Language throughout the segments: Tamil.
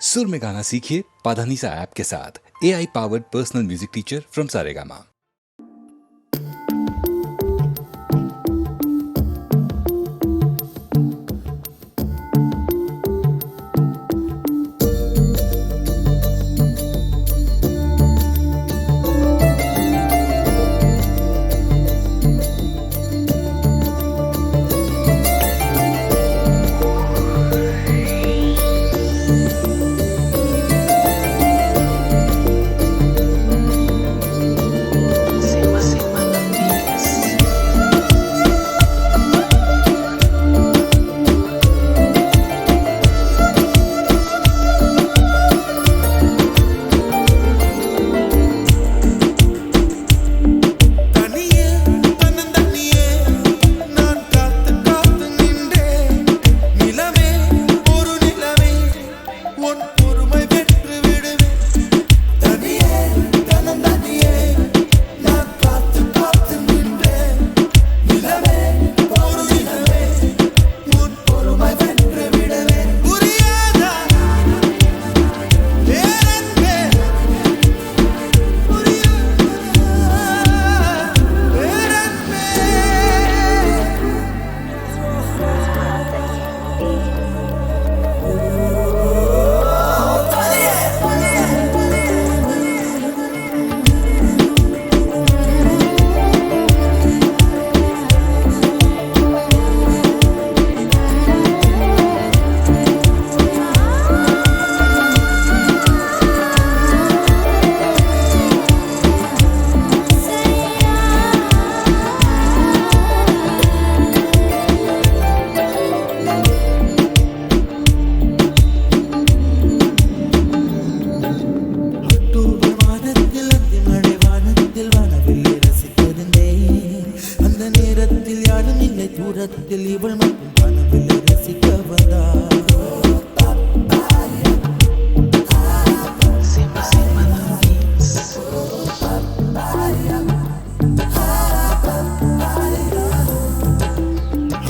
सुर में गाना सीखिए पाधानीसा ऐप के साथ। AI powered personal music teacher from Saregama.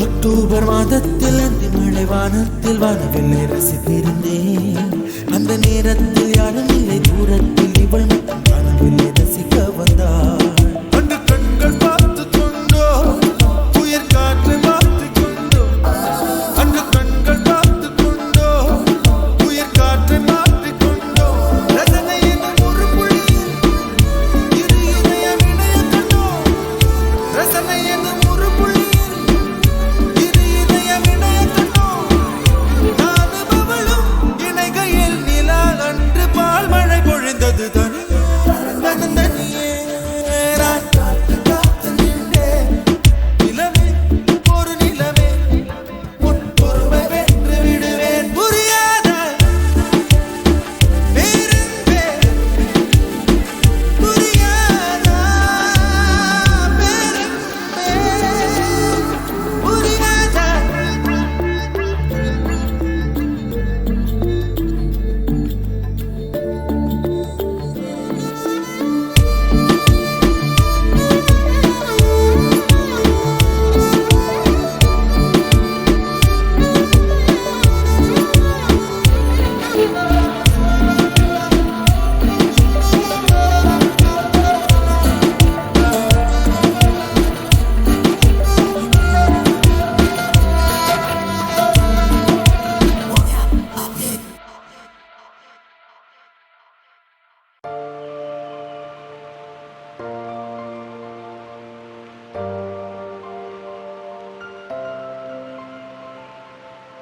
October மாதத்தில் அந்தி மழை வானத்தில் வானவில்லை ரசித்திருந்தேன். அந்த நேரத்தில் யாரும் இல்லை தூரத்தில் இவள் மட்டும் வானவில்லை ரசிக்க வந்தாள். அந்த கண்கள் பார்த்து கொண்டோ உயிர் காற்றை பார்த்து கொண்டோ, அந்த கண்கள் பார்த்து கொண்டோ உயிர் காற்றை பார்த்து கொண்டோ, ரசனை என்னும் ஒரு புள்ளியில் இரு இதயம் இணைய கண்டோ, ரசனை என்னும் ஒரு புள்ளியில்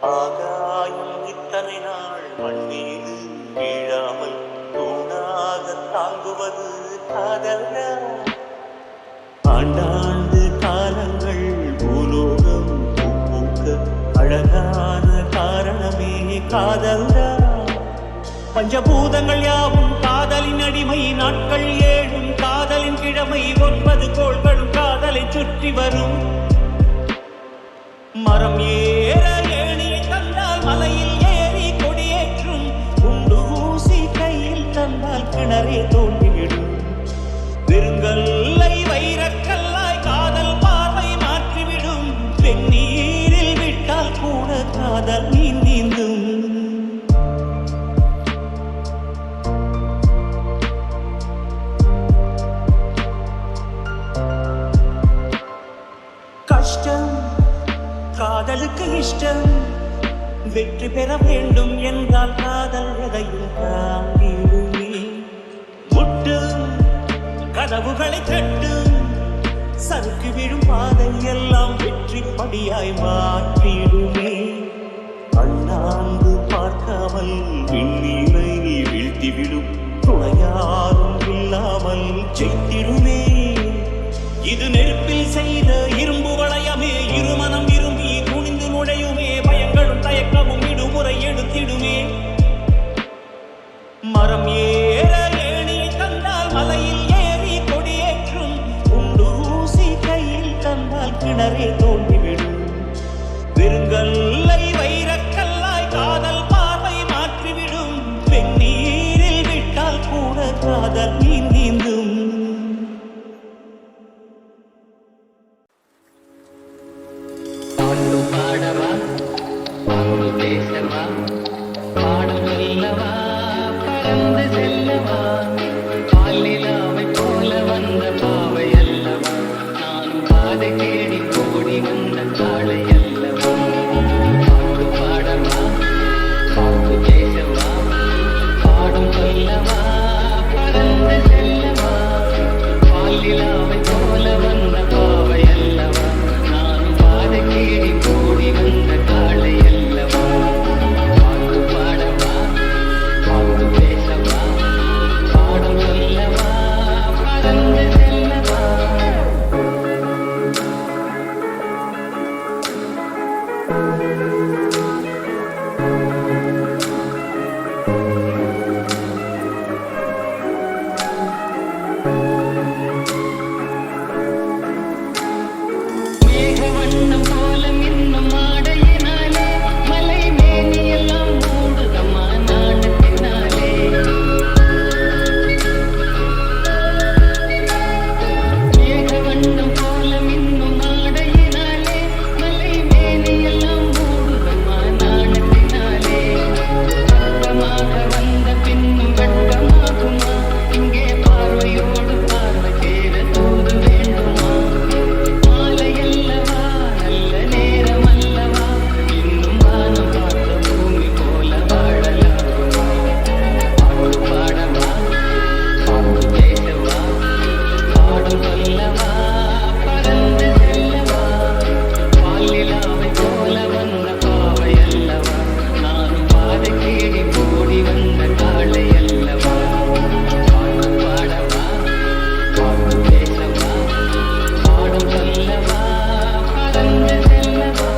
ஆகாயம் இத்தனை நாள் மண்ணீது வீழாமல் தூணாக தாங்குவது காதல்யா? ஆண்டாண்டு காலங்கள் பூலோகம் பூக்க அழகான காரணமே காதல்யா? பஞ்சபூதங்கள் யாவும் காதலின் அடிமை, நாட்கள் ஏழும் காதலின் கிழமை, 9 கோள்களும் காதலை சுற்றி வரும். மரம் ஏற ஏணி தந்தால் மலையில் ஏறி கொடியேற்றும், குண்டு ஊசி கையில் தந்தால் கிணறே தோண்டிவிடும். வெறுங்கல்லை வைரக்கல்லாய் காதல் பார்வை மாற்றிவிடும், வெந்நீரில் விட்டால் கூட காதல் நீந்தும். வெற்றி பெற வேண்டும் என்றால் காதல் எதையும் தாங்கிடுமே. முட்டு கதவுகளை தட்டு சறுக்கு விழும் பாதை எல்லாம் வெற்றி படியாய் மாற்றிடுமே. அண்ணாந்து பார்க்காமல் விண்ணீரை வீழ்த்திவிடும் துணையாரும் இல்லாமல் ஜெயித்திடுமே. இது நெருப்பில் செய்த இரும்பு வளையமே, இருமனம் விரும்பி துணிந்து நுழையுமே. பயங்களும் தயக்கமும் விடுமுறை எடுத்திடுமே. மரம் ஏற ஏணி தந்தால் மலையில் ஏறி கொடியேற்றும். குண்டூசி கையில் தந்தால் கிணறே தோண்டிவிடும். வெறுங்கல்லை வைரக்கல்லாய் காதல் பார்வை மாற்றிவிடும். வெந்நீரில் விட்டால் கூட காதல் நீந்தும். பாட்டு பாடவா, பாட்டு பேசவா, பாடம் சொல்லவா, பறந்து செல்லவா, பாலிலாவை போல வந்த பாவை அல்லவா, நானும் பாதை தேடி ஓடி வந்த காளை அல்லவா. பாட்டு பாடவா, பாட்டு பேசவா, பாடம் சொல்லவா, பறந்து செல்லவா, பாலிலாவை போல வந்த பாவை அல்லவா, நானும் பாதை தேடி ஓடி வந்த காளை அல்லவா. பாட்டு பாடவா, பாட்டு பேசவா, பாடம் சொல்லவா, பறந்து செல்லவா. மேகவண்ணம் போல மின்னும் ஆடையினாலே மலை மேனியெல்லாம் மூடுதம்மா நாணத்தினாலே. மேகவண்ணம் போல மின்னும் ஆடையினாலே மலை மேனியெல்லாம் மூடுதம்மா நாணத்தினாலே. வெட்கமாக வந்த பின்னும் வெட்கமாகுமா, இங்கே பார்வையோடு பார்வை சேர தூது வேண்டுமா. மாலையல்லவா, நல்ல நேரம் அல்லவா, இன்னும் வானம் பார்த்த பூமி போல வாழலாகுமா. பாட்டு பாடவா, பாட்டு பேசவா, பாடம் சொல்லவா, பறந்து செல்லவா, பாலிலாவை போல வந்த பாவை அல்லவா, நானும் பாதை தேடி ஓடி வந்த காளை அல்லவா. பாட்டு பாடவா, பாட்டு பேசவா, பாடம் சொல்லவா, பறந்து செல்லவா.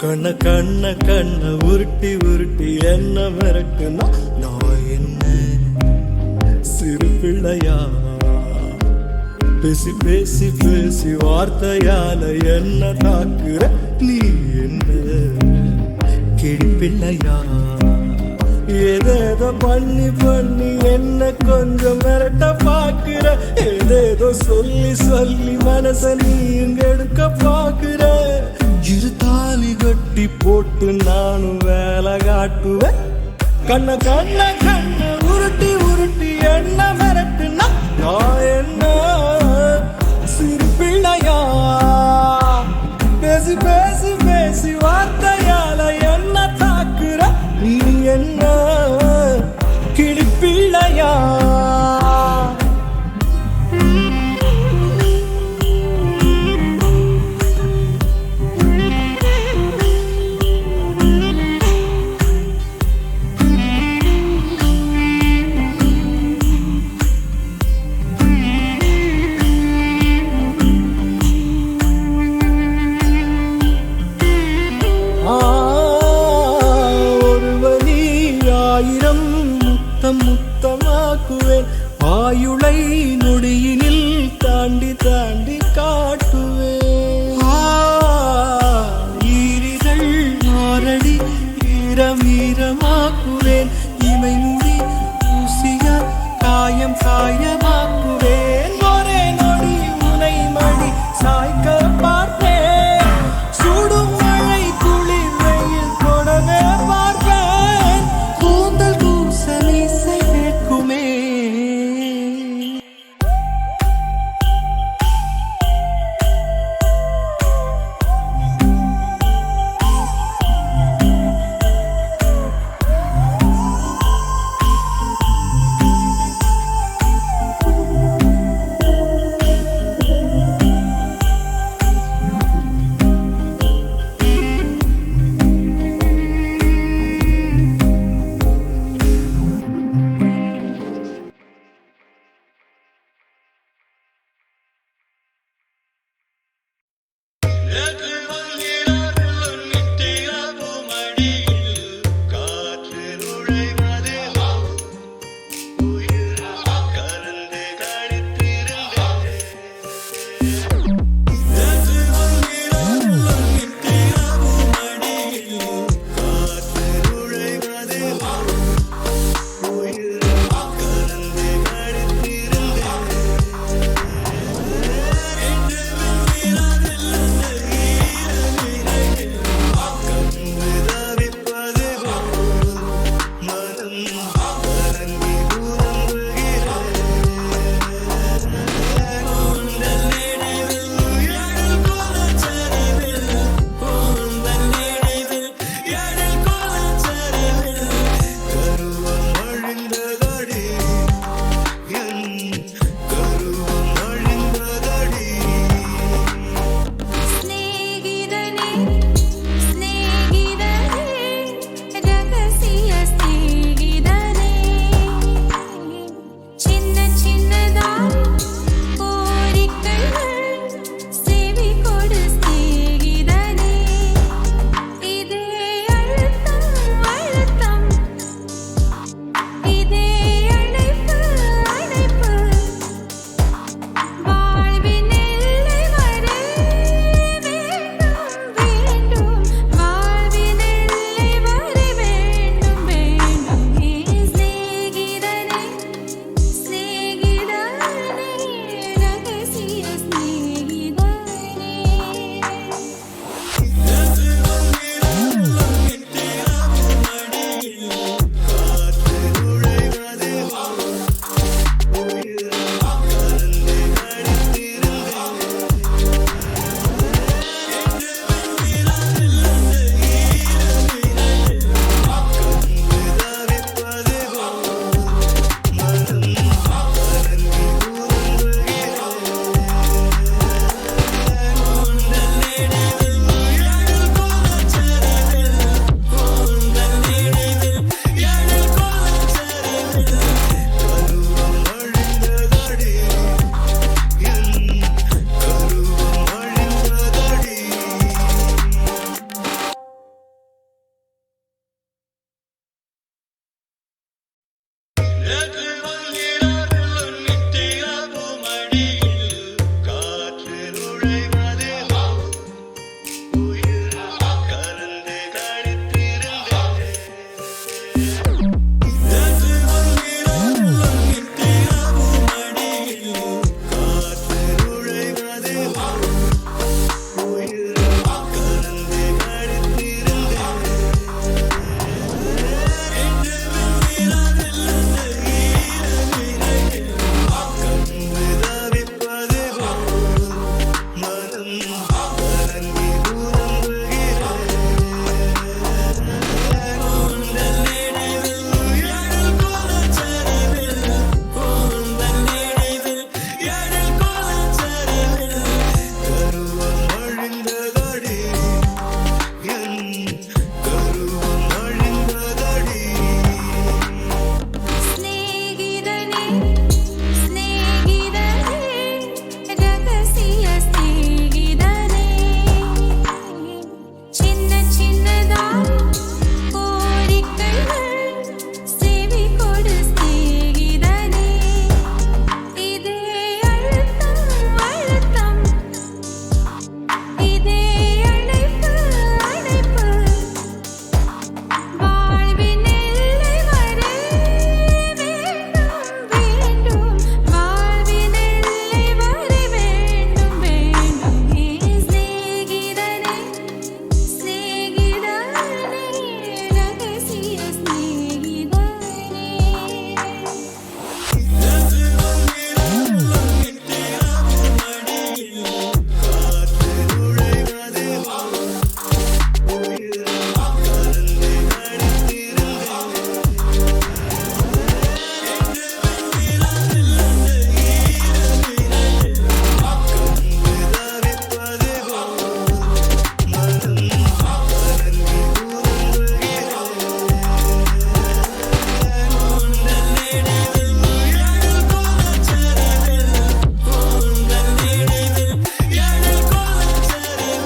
கண்ண கண்ண கண்ண உருட்டி உருட்டி என்ன மிரட்டுனா நான் என்ன சிறு பிள்ளையா? பேசி பேசி பேசி வார்த்தையால என்ன தாக்குற நீ என்ன கிழிப்பிள்ளையா? ஏதேதோ பண்ணி பண்ணி என்ன கொஞ்சம் மிரட்ட பாக்குற, ஏதேதோ சொல்லி சொல்லி மனச நீ இங்க எடுக்க பாக்குற. இரு தாலி கட்டி போட்டு நானும் வேலை காட்டுவேன். கண்ண கண்ண கண்ண உருட்டி உருட்டி என்ன மிரட்டுனா நான் என்ன சிறு பிள்ளையா? பேசி பேசி பேசி வார்த்தையால என்ன தாக்குற நீ என்ன கிழிப்பிள்ளையா? காயமாக்குவேன். ஒரே நொடி உனை மடி சாய்க்க பார்ப்பேன். சுடும் மழை குளிர் வெயில் தொடவே பார்ப்பேன். கூந்தல் கூசல் இசை கேட்குமே.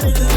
மனதில்